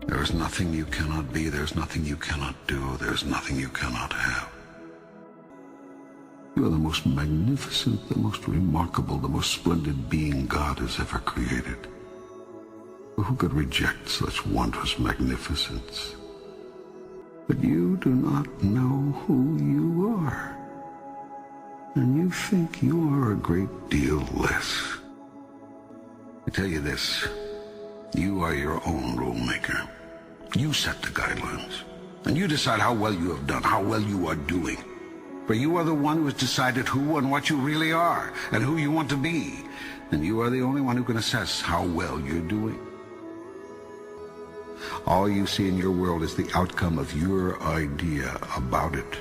There is nothing you cannot be, there's nothing you cannot do, there's nothing you cannot have. You are the most magnificent, the most remarkable, the most splendid being God has ever created. But who could reject such wondrous magnificence? But you do not know who you are, and you think you are a great deal less. I tell you this, you are your own rule maker. You set the guidelines, and you decide how well you have done, how well you are doing. For you are the one who has decided who and what you really are, and who you want to be. And you are the only one who can assess how well you're doing. All you see in your world is the outcome of your idea about it.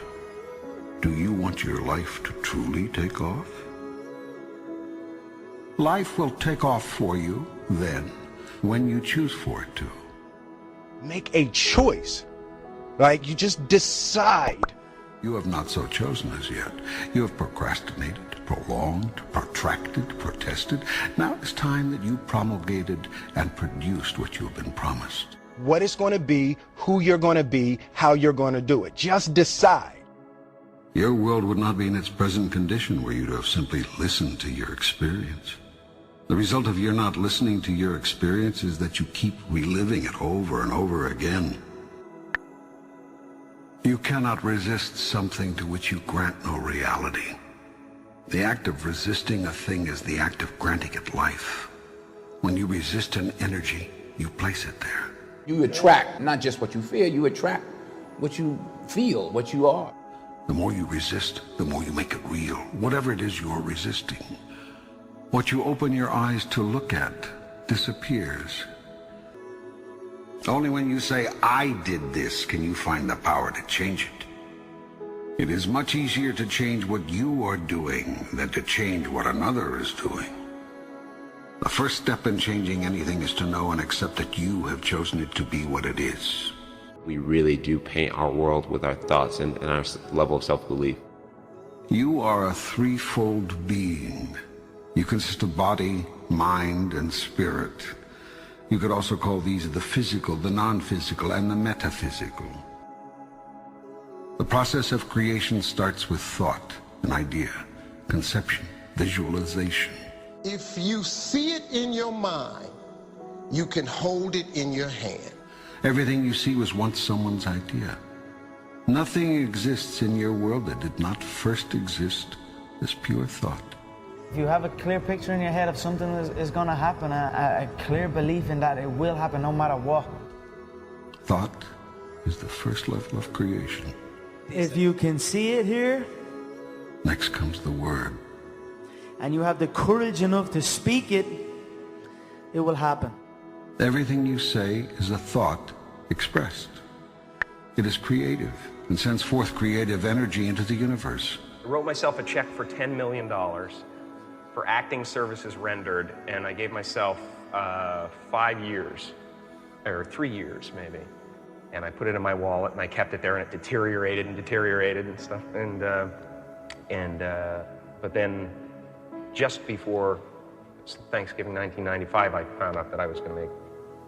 Do you want your life to truly take off? Life will take off for you then, when you choose for it to. Make a choice. Like, you just decide. You have not so chosen as yet. You have procrastinated, prolonged, protracted, protested. Now it's time that you promulgated and produced what you have been promised. What it's going to be, who you're going to be, how you're going to do it. Just decide. Your world would not be in its present condition were you to have simply listened to your experience. The result of your not listening to your experience is that you keep reliving it over and over again. You cannot resist something to which you grant no reality. The act of resisting a thing is the act of granting it life. When you resist an energy, you place it there. You attract not just what you fear, you attract what you feel, what you are. The more you resist, the more you make it real, whatever it is you're resisting. What you open your eyes to look at disappears. Only when you say, I did this, can you find the power to change it. It is much easier to change what you are doing than to change what another is doing. The first step in changing anything is to know and accept that you have chosen it to be what it is. We really do paint our world with our thoughts and our level of self-belief. You are a threefold being. You consist of body, mind, and spirit. You could also call these the physical, the non-physical, and the metaphysical. The process of creation starts with thought, an idea, conception, visualization. If you see it in your mind, you can hold it in your hand. Everything you see was once someone's idea. Nothing exists in your world that did not first exist as pure thought. If you have a clear picture in your head of something is going to happen, a clear belief in that it will happen no matter what. Thought is the first level of creation. If you can see it here, next comes the word. And you have the courage enough to speak it, it will happen. Everything you say is a thought expressed. It is creative and sends forth creative energy into the universe. I wrote myself a check for $10 million for acting services rendered, and I gave myself 5 years, or 3 years maybe. And I put it in my wallet, and I kept it there, and it deteriorated and stuff. But then, just before Thanksgiving 1995, I found out that I was going to make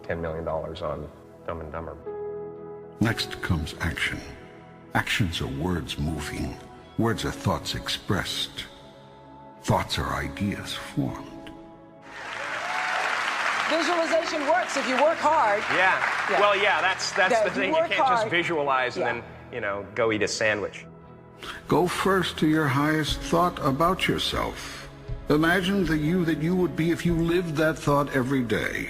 $10 million on Dumb and Dumber. Next comes action. Actions are words moving. Words are thoughts expressed. Thoughts are ideas formed. Visualization works if you work hard. Yeah. Well, yeah, that's the thing. You can't just visualize and then, go eat a sandwich. Go first to your highest thought about yourself. Imagine the you that you would be if you lived that thought every day.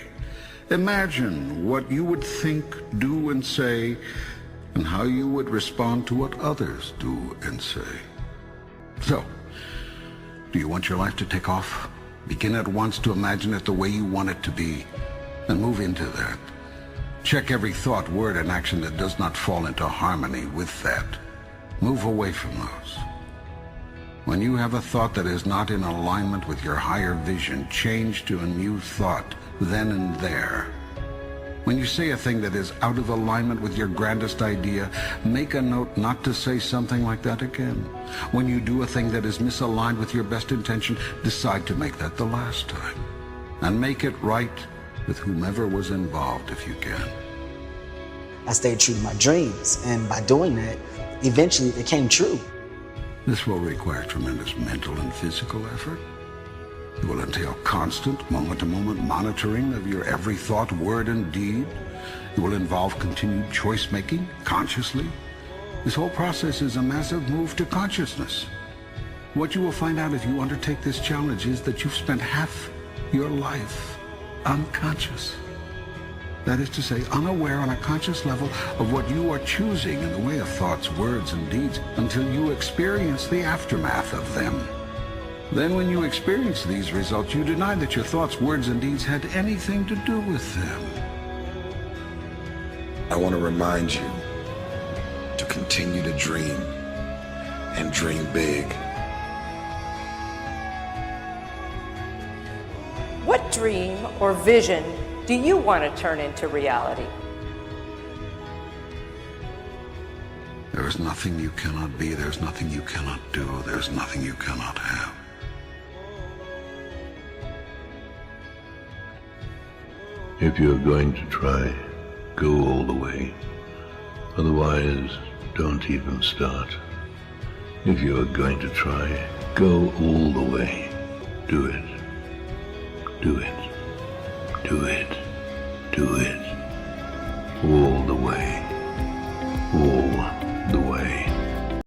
Imagine what you would think, do, and say, and how you would respond to what others do and say. So, do you want your life to take off? Begin at once to imagine it the way you want it to be, and move into that. Check every thought, word, and action that does not fall into harmony with that. Move away from those. When you have a thought that is not in alignment with your higher vision, change to a new thought, then and there. When you say a thing that is out of alignment with your grandest idea, make a note not to say something like that again. When you do a thing that is misaligned with your best intention, decide to make that the last time. And make it right with whomever was involved if you can. I stayed true to my dreams. And by doing that, eventually it came true. This will require tremendous mental and physical effort. It will entail constant, moment-to-moment monitoring of your every thought, word, and deed. It will involve continued choice-making, consciously. This whole process is a massive move to consciousness. What you will find out if you undertake this challenge is that you've spent half your life unconscious. That is to say, unaware on a conscious level of what you are choosing in the way of thoughts, words, and deeds until you experience the aftermath of them. Then when you experience these results, you deny that your thoughts, words, and deeds had anything to do with them. I want to remind you to continue to dream and dream big. What dream or vision do you want to turn into reality? There is nothing you cannot be. There's nothing you cannot do. There's nothing you cannot have. If you're going to try, go all the way. Otherwise, don't even start. If you're going to try, go all the way. Do it. Do it. Do it. Do it.